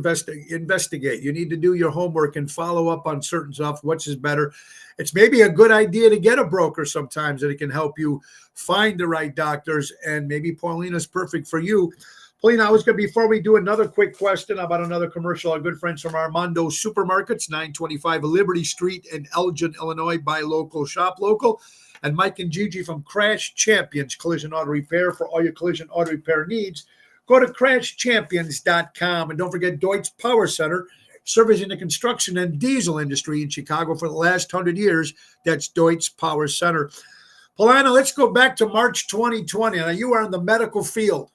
investigate. You need to do your homework and follow up on certain stuff. Which is better? It's maybe a good idea to get a broker sometimes that it can help you find the right doctors. And maybe Paulina's perfect for you. Paulina, I was going to, before we do another quick question about another commercial, our good friends from Armando Supermarkets, 925 Liberty Street in Elgin, Illinois. Buy local, shop local. And Mike and Gigi from Crash Champions Collision Auto Repair for all your collision auto repair needs. Go to crashchampions.com. And don't forget Deutz Power Center, servicing the construction and diesel industry in Chicago for the last 100 years. That's Deutz Power Center. Paulina, let's go back to March 2020. Now, you are in the medical field.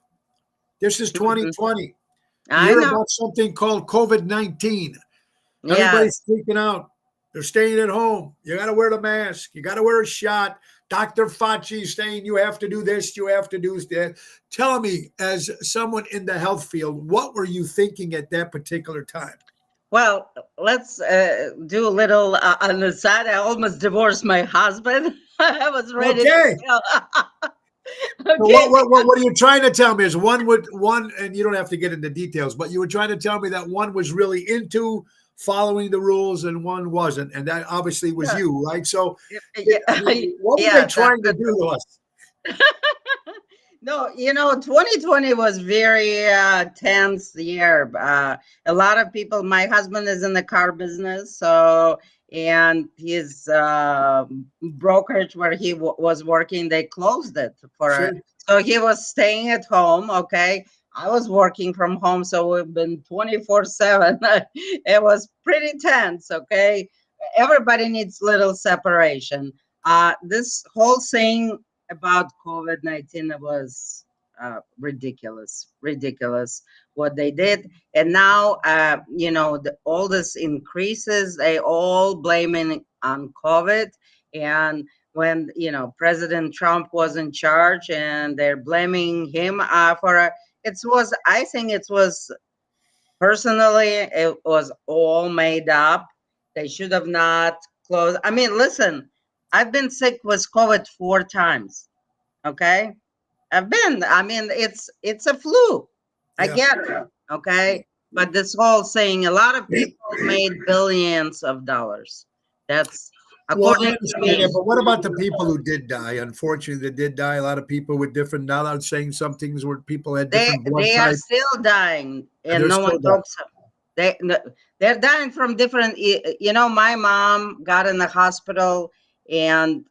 This is 2020. You I hear know. about something called COVID-19. Yes. Everybody's freaking out. They're staying at home. You got to wear the mask. You got to wear a shot. Dr. Fauci is saying you have to do this. You have to do that. Tell me, as someone in the health field, what were you thinking at that particular time? Well, let's do a little on the side. I almost divorced my husband. I was ready to Okay. kill. So Okay. what are you trying to tell me is one, and you don't have to get into details, but you were trying to tell me that one was really into following the rules and one wasn't, and that obviously was Yeah. you, right? So, Yeah. what were Yeah, they trying to do to us? No, 2020 was very tense year. A lot of people, my husband is in the car business, and his brokerage where he was working, they closed it Sure. so he was staying at home. Okay. I was working from home, so we've been 24/7. It was pretty tense. Okay. Everybody needs little separation. This whole thing about COVID-19 was ridiculous what they did. And now, all this increases, they all blaming on COVID. And when, President Trump was in charge and they're blaming him I think it was personally, it was all made up. They should have not closed. I mean, listen, I've been sick with COVID 4 times. Okay. I mean, it's a flu. I Yeah. get it. Okay. But this whole thing, a lot of people made billions of dollars. That's Well, I according to understand me. that, but what about the people who did die? Unfortunately, they did die. A lot of people with different. Now I'm saying some things where people had They different blood they are types, still dying, and and they're no still one dying. talks. They're dying from different. My mom got in the hospital, and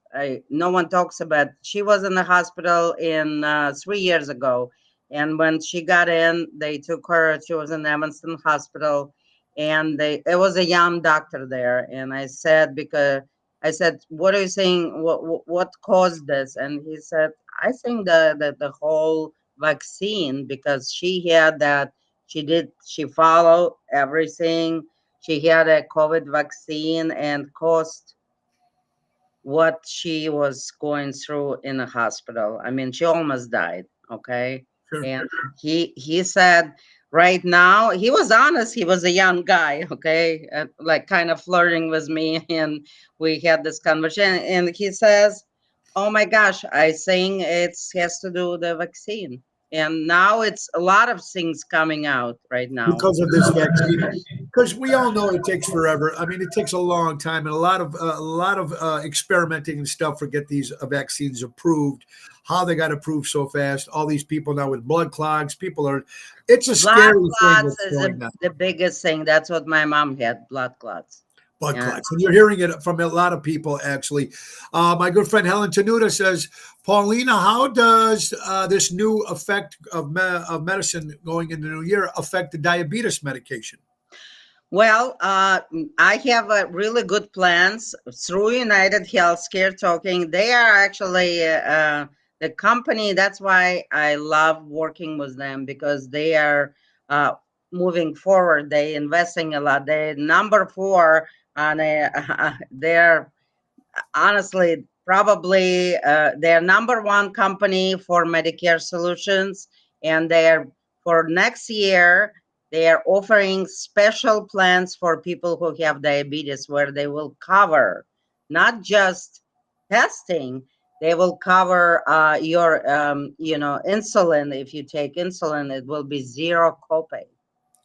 no one talks about. She was in the hospital in 3 years ago, and when she got in, they took her. She was in Evanston Hospital, and it was a young doctor there, and I said because I said, what are you saying? What caused this? And he said, I think the whole vaccine, because she had that, she followed everything. She had a COVID vaccine and caused what she was going through in the hospital. I mean, she almost died. Okay. Sure. And he said right now, he was honest, he was a young guy, okay, like kind of flirting with me, and we had this conversation, and he says, oh my gosh, I think it has to do with the vaccine. And now it's a lot of things coming out right now. Because of this vaccine. Because we all know it takes forever. I mean, it takes a long time and a lot of experimenting and stuff to get these vaccines approved. How they got approved so fast? All these people now with blood clogs. People are. It's a Blood scary thing clots that's is going on. the biggest thing. That's what my mom had, blood clots. Blood Yeah. clots. And you're hearing it from a lot of people, actually. My good friend Helen Tenuta says, Paulina, how does this new effect of medicine going into the new year affect the diabetes medication? Well, I have really good plans through United Healthcare. Talking, they are actually the company. That's why I love working with them, because they are uh, moving forward. They investing a lot. They're number four on a. They're honestly probably they're number one company for Medicare solutions, and they're for next year they are offering special plans for people who have diabetes, where they will cover not just testing, they will cover your insulin. If you take insulin, it will be zero copay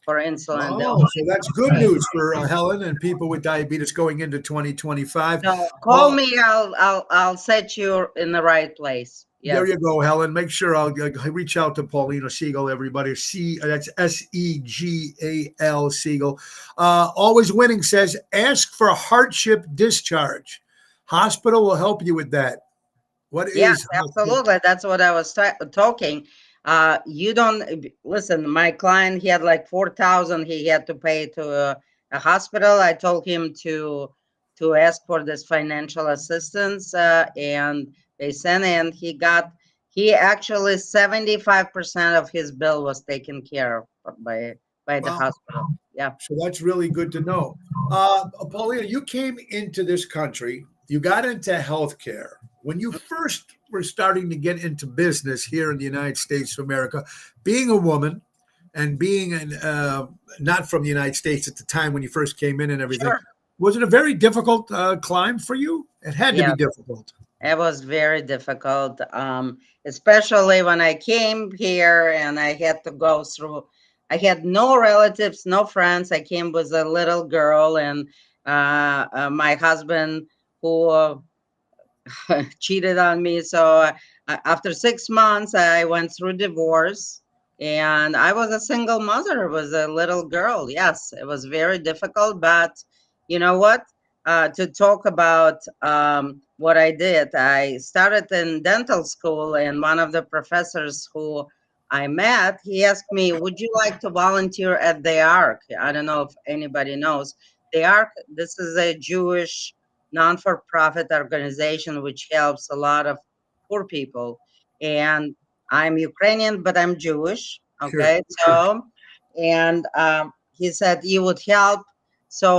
for insulin. Oh, so that's good news for Helen and people with diabetes going into 2025. So call Well, me. I'll set you in the right place. there Yes. you go, Helen. Make sure I'll reach out to Paulina Siegel, everybody. That's Segal Siegel. Always Winning says, ask for hardship discharge. Hospital will help you with that. What Yes, is absolutely. That's what I was talking. You don't listen. My client, he had like 4,000. He had to pay to a hospital. I told him to ask for this financial assistance, and they sent in. He actually 75% of his bill was taken care of by the Wow. hospital. Yeah. So that's really good to know. Paulina, you came into this country, you got into healthcare. When you first were starting to get into business here in the United States of America, being a woman and being not from the United States at the time when you first came in and everything, Sure. was it a very difficult climb for you? It had to Yeah. be difficult. It was very difficult, especially when I came here and I had to go through. I had no relatives, no friends. I came with a little girl, and my husband who cheated on me. So after 6 months, I went through divorce, and I was a single mother with a little girl. Yes, it was very difficult, but you know what? To talk about what I did, I started in dental school, and one of the professors who I met, he asked me, "Would you like to volunteer at the Ark?" I don't know if anybody knows the Ark. This is a Jewish non-for-profit organization which helps a lot of poor people. And I'm Ukrainian, but I'm Jewish. Sure. Okay, so and he said he would help. So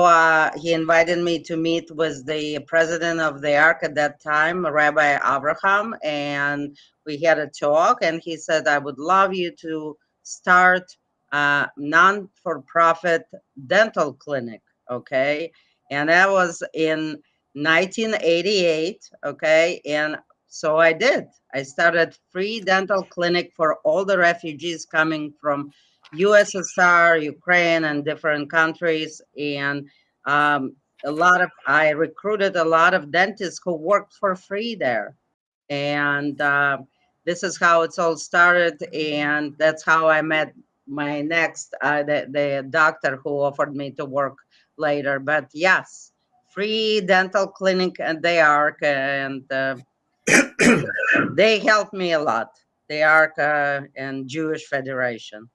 he invited me to meet with the president of the Ark at that time, Rabbi Abraham, and we had a talk. And he said, "I would love you to start a non-for-profit dental clinic." Okay, and that was in 1988. Okay, and so I did. I started free dental clinic for all the refugees coming from USSR, Ukraine, and different countries. And I recruited a lot of dentists who worked for free there. And this is how it's all started. And that's how I met my next, the doctor who offered me to work later. But yes, free dental clinic at the Ark, and they helped me a lot. The Ark and Jewish Federation.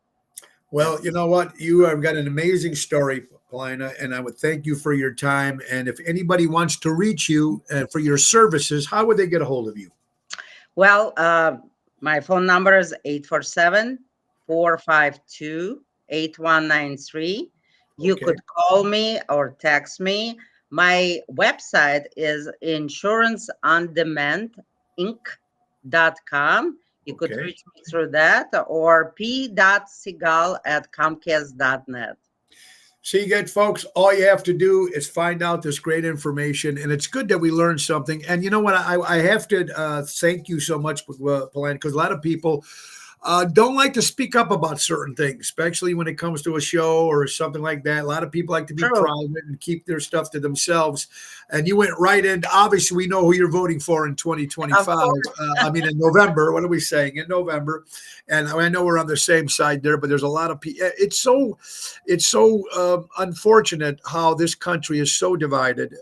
Well, you know what? You have got an amazing story, Paulina, and I would thank you for your time. And if anybody wants to reach you for your services, how would they get a hold of you? Well, my phone number is 847-452-8193. You Okay. could call me or text me. My website is insuranceondemanడింc.com. You could Okay. reach me through that, or p.segal@comcast.net. See, again, folks, all you have to do is find out this great information, and it's good that we learned something. And you know what? I have to thank you so much, Paulina, because a lot of people don't like to speak up about certain things, especially when it comes to a show or something like that. A lot of people like to be True. private and keep their stuff to themselves. And you went right in. Obviously, we know who you're voting for in 2025. I mean, in November. What are we saying? In November. And I know we're on the same side there, but there's a lot of people. It's so unfortunate how this country is so divided.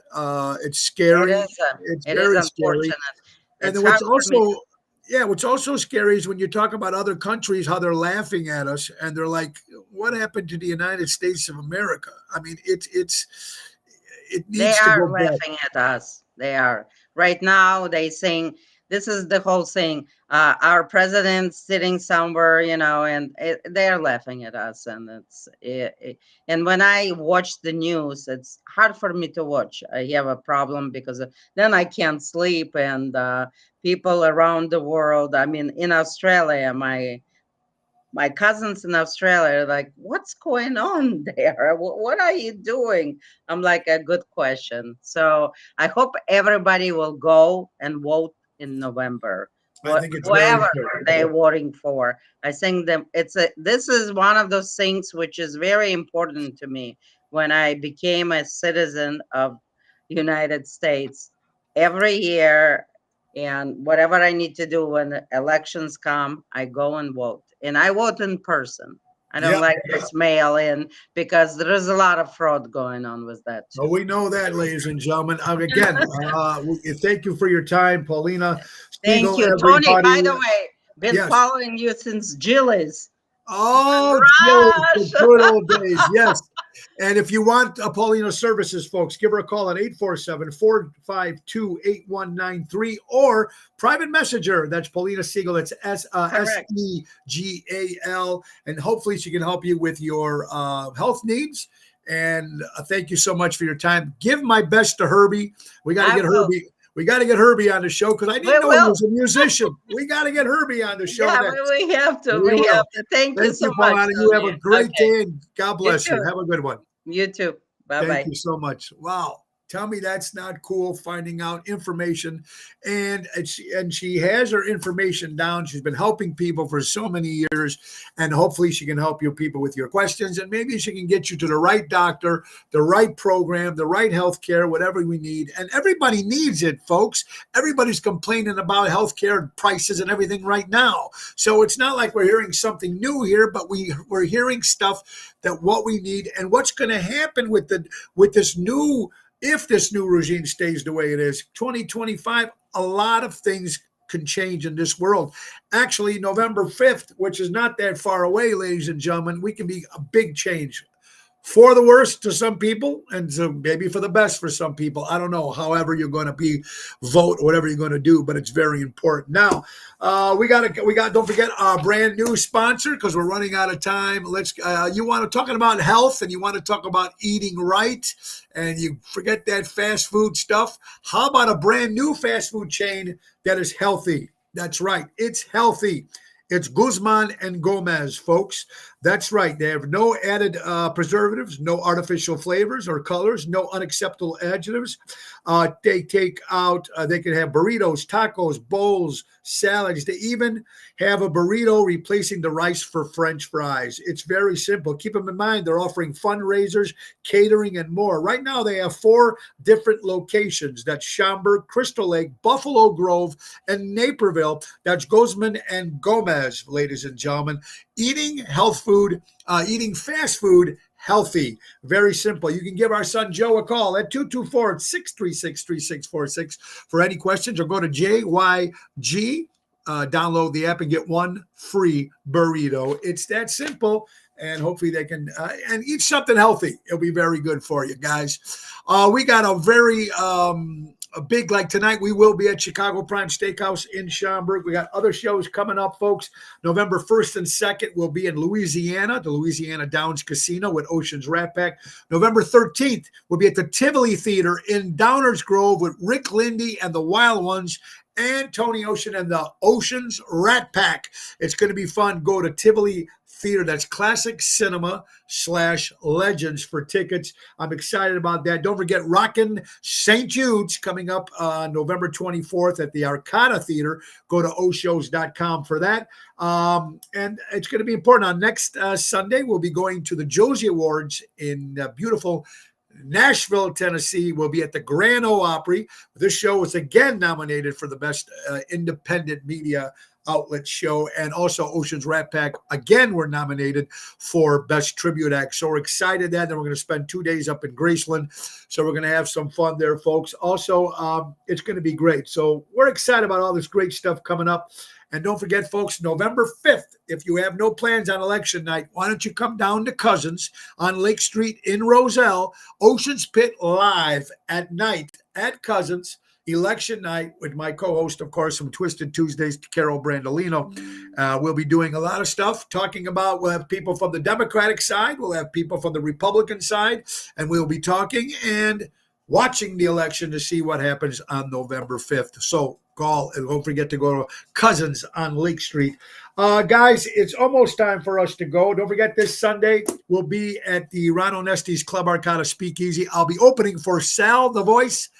It's scary. It's It is very scary. unfortunate. And It's then hard for me. what's also scary is when you talk about other countries, how they're laughing at us and they're like, what happened to the United States of America? I mean, it They needs to are go back. laughing at us. They are. Right now, they saying this is the whole thing. Our president sitting somewhere, and they are laughing at us. And and when I watch the news, it's hard for me to watch. I have a problem because then I can't sleep. And people around the world. I mean, in Australia, my cousins in Australia are like, what's going on there? What are you doing? I'm like, a good question. So I hope everybody will go and vote in November. I think it's very Whoever important. they're voting for, I think them. This is one of those things which is very important to me. When I became a citizen of United States, every year, and whatever I need to do when the elections come, I go and vote. And I vote in person. I don't Yeah. like this mail in because there is a lot of fraud going on with that Well, too. we know that, ladies and gentlemen. Again, thank you for your time, Paulina Thank Siegel, you. Tony, everybody. by the way, been Yes. following you since Julie's. Oh, Jill, the Rush! good old days. Yes. And if you want Paulina services, folks, give her a call at 847-452-8193 or private messenger. That's Paulina Siegel. That's Correct. Segal. And hopefully she can help you with your health needs. And thank you so much for your time. Give my best to Herbie. We got to I get will. Herbie. We got to get Herbie on the show because I We didn't know he will. was a musician. We got to get Herbie on the show Yeah, next. we have to. We We have will. to. Thank you Thank so you, much, Paulina. You have a Tony. great Okay. day and God You bless you. too. Have a good one. You too. Bye Thank bye. you so much. Wow. Tell me that's not cool finding out information. And she has her information down. She's been helping people for so many years. And hopefully she can help you people with your questions. And maybe she can get you to the right doctor, the right program, the right health care, whatever we need. And everybody needs it, folks. Everybody's complaining about health care prices and everything right now. So it's not like we're hearing something new here, but we're hearing stuff that what we need and what's going to happen with this new, if this new regime stays the way it is, 2025, a lot of things can change in this world. Actually, November 5th, which is not that far away, ladies and gentlemen, we can be a big change. For the worst to some people, and so maybe for the best for some people. I don't know. However, you're going to vote, whatever you're going to do, but it's very important. Now, we got. Don't forget our brand new sponsor because we're running out of time. You want to talking about health and you want to talk about eating right, and you forget that fast food stuff. How about a brand new fast food chain that is healthy? That's right. It's healthy. It's Guzman and Gomez, folks. That's right. They have no added preservatives, no artificial flavors or colors, no unacceptable adjectives. They take out, they can have burritos, tacos, bowls, salads. They even have a burrito replacing the rice for French fries. It's very simple. Keep them in mind. They're offering fundraisers, catering, and more. Right now, they have 4 different locations. That's Schaumburg, Crystal Lake, Buffalo Grove, and Naperville. That's Guzman and Gomez, ladies and gentlemen. Eating health food, eating fast food, healthy. Very simple. You can give our son Joe a call at 224-636-3646 for any questions, or go to JYG, download the app and get 1 free burrito. It's that simple. and hopefully they can and eat something healthy. It'll be very good for you guys. We got a very a big, like tonight, we will be at Chicago Prime Steakhouse in Schaumburg. We got other shows coming up, folks. November 1st and 2nd, we'll be in Louisiana, the Louisiana Downs Casino with Ocean's Rat Pack. November 13th, we'll be at the Tivoli Theater in Downers Grove with Rick Lindy and the Wild Ones and Tony Ocean and the Ocean's Rat Pack. It's going to be fun. Go to Tivoli Theater. That's Classic Cinema /Legends for tickets. I'm excited about that. Don't forget Rockin' St. Jude's coming up on November 24th at the Arcada Theater. Go to oshows.com for that. And it's going to be important. On next Sunday, we'll be going to the Josie Awards in beautiful Nashville, Tennessee. Will be at the Grand Ole Opry. This show was again nominated for the best independent media outlet show, and also Ocean's Rat Pack again were nominated for best tribute act. So we're excited that. Then we're going to spend 2 days up in Graceland, so we're going to have some fun there, folks. Also, it's going to be great. So we're excited about all this great stuff coming up. And don't forget, folks, November 5th, if you have no plans on election night, why don't you come down to Cousins on Lake Street in Roselle, Ocean's Pit live at night at Cousins, election night with my co-host, of course, from Twisted Tuesdays, Carol Brandolino. We'll be doing a lot of stuff, talking about, we'll have people from the Democratic side, we'll have people from the Republican side, and we'll be talking and watching the election to see what happens on November 5th. So call and don't forget to go to Cousins on Lake Street. Guys, it's almost time for us to go. Don't forget, this Sunday we'll be at the Ron Onesti's Club Arcada Speakeasy. I'll be opening for Sal the Voice.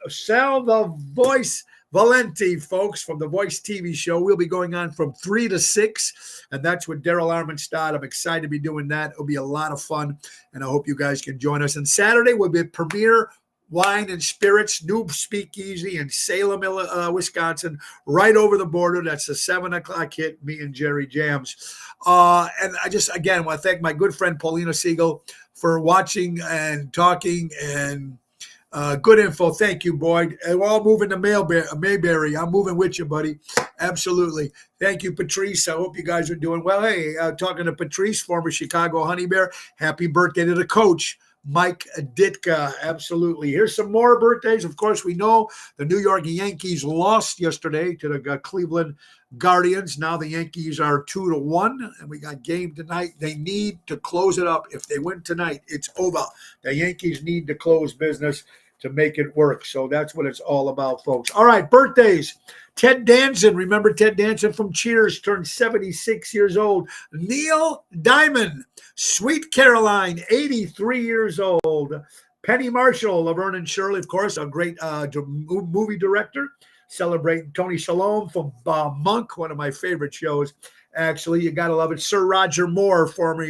Sal the Voice Valenti, folks, from the Voice TV show. We'll be going on from 3 to 6, and that's with Daryl Armenstadt. I'm excited to be doing that. It'll be a lot of fun, and I hope you guys can join us. And Saturday will be Premier Wine and Spirits, new speakeasy in Salem, Wisconsin, right over the border. That's a 7 o'clock hit, me and Jerry Jams. And I just, again, want to thank my good friend Paulina Siegel for watching and talking and good info. Thank you, Boyd. And we're all moving to Mayberry. I'm moving with you, buddy. Absolutely. Thank you, Patrice. I hope you guys are doing well. Hey, talking to Patrice, former Chicago Honey Bear. Happy birthday to the coach, Mike Ditka. Absolutely. Here's some more birthdays. Of course, we know the New York Yankees lost yesterday to the Cleveland Guardians. Now the Yankees are 2-1, and we got game tonight. They need to close it up. If they win tonight, it's over. The Yankees need to close business to make it work. So that's what it's all about, folks. All right, birthdays. Ted Danson, remember Ted Danson from Cheers, turned 76 years old. Neil Diamond, Sweet Caroline, 83 years old. Penny Marshall, Laverne and Shirley, of course, a great movie director. Celebrating Tony Shalhoub from Monk, one of my favorite shows. Actually, you got to love it. Sir Roger Moore, former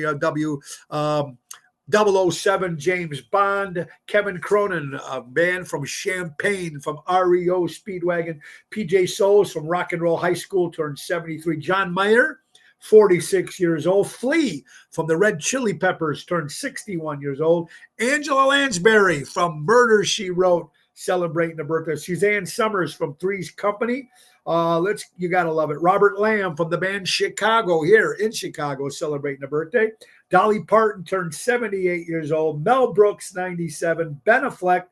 007 James Bond. Kevin Cronin, a band from Champaign, from REO Speedwagon. PJ Souls from Rock and Roll High School, turned 73. John Mayer, 46 years old. Flea from the Red Chili Peppers, turned 61 years old. Angela Lansbury from Murder, She Wrote, celebrating the birthday. Suzanne Summers from Three's Company. You gotta love it. Robert Lamb from the band Chicago, here in Chicago, celebrating the birthday. Dolly Parton turned 78 years old. Mel Brooks, 97. Ben Affleck,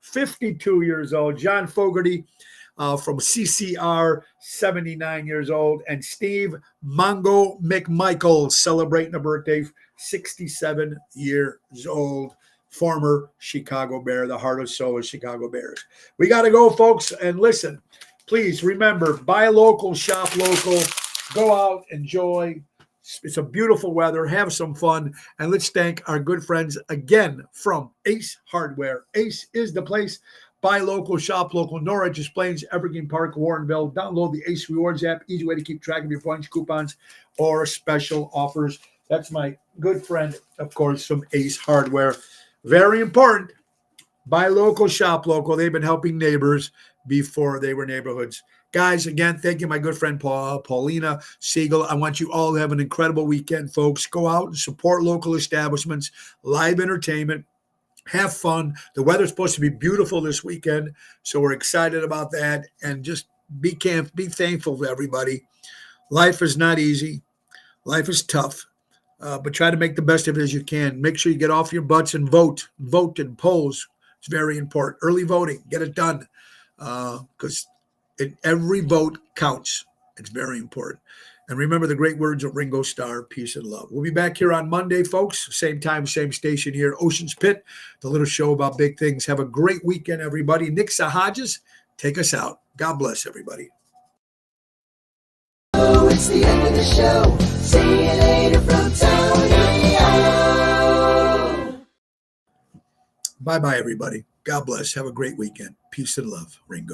52 years old. John Fogerty from CCR, 79 years old. And Steve Mongo McMichael, celebrating a birthday, 67 years old. Former Chicago Bear, the heart and soul of Chicago Bears. We got to go, folks. And listen, please remember, buy local, shop local, go out, enjoy. It's a beautiful weather. Have some fun. And let's thank our good friends again from Ace Hardware. Ace is the place. Buy local, shop local. Norwich, Des Plaines, Evergreen Park, Warrenville. Download the Ace Rewards app. Easy way to keep track of your points, coupons, or special offers. That's my good friend, of course, from Ace Hardware. Very important. Buy local, shop local. They've been helping neighbors before they were neighborhoods. Guys, again, thank you, my good friend Paulina Siegel. I want you all to have an incredible weekend, folks. Go out and support local establishments, live entertainment, have fun. The weather's supposed to be beautiful this weekend, so we're excited about that. And just be thankful to everybody. Life is not easy. Life is tough. But try to make the best of it as you can. Make sure you get off your butts and vote. Vote in polls. It's very important. Early voting, get it done, because every vote counts. It's very important. And remember the great words of Ringo Starr, peace and love. We'll be back here on Monday, folks. Same time, same station here, Ocean's Pit, the little show about big things. Have a great weekend, everybody. Nick Sahajas, take us out. God bless, everybody. Oh, it's the end of the show. See you later from Tony O. Bye-bye, everybody. God bless. Have a great weekend. Peace and love, Ringo.